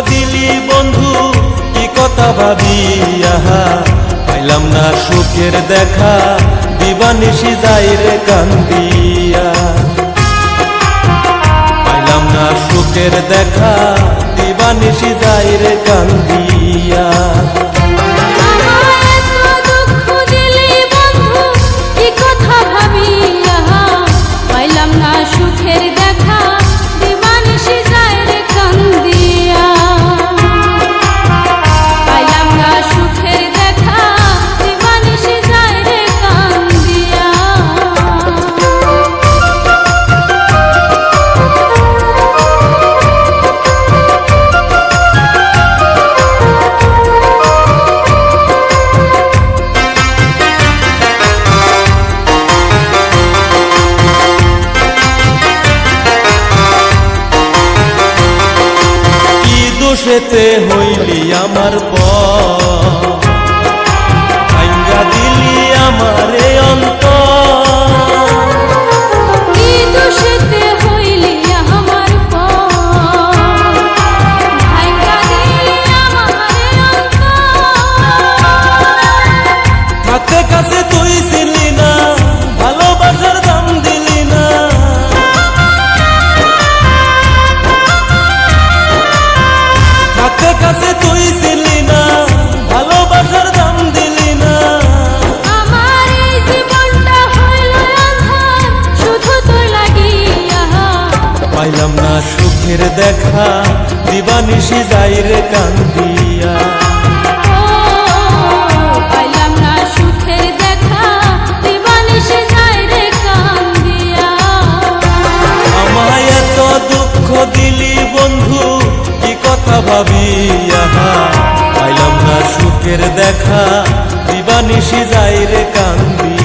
দিলি বন্ধু কি কথা ভাবি আহা পাইলাম না সুখের দেখা দিবানিশি যাই রে কান্দিয়া পাইলাম না সুখের দেখা দিবানিশি যাই রে কান্দিয়া দোষেতে হইলি আমার ভাঙ্গা দিলি আমারে অন্তর কি দোষেতে হইলি আমার ভাঙ্গা দিলি আমারে অন্তর হাতে কাছে তুই ছিলি না ভালোবাসার দাম দিলি না হাতে কাছে তুই ছিলি না ভালোবাসার দাম দিলি না আমার এই জীবনটা হইল আঁধার শুধু তোর লাগিয়া পাইলাম না সুখের দেখা দিবানিশি যাই রে কান্দিয়া পাইলাম না সুখের দেখা দিবানিশি যাই রে কান্দিয়া আমায় এত দুঃখ দিলি বন্ধু কি কথা ভাবি আহা পাইলাম না সুখের দেখা দিবানিশি যাই রে কান্দিয়া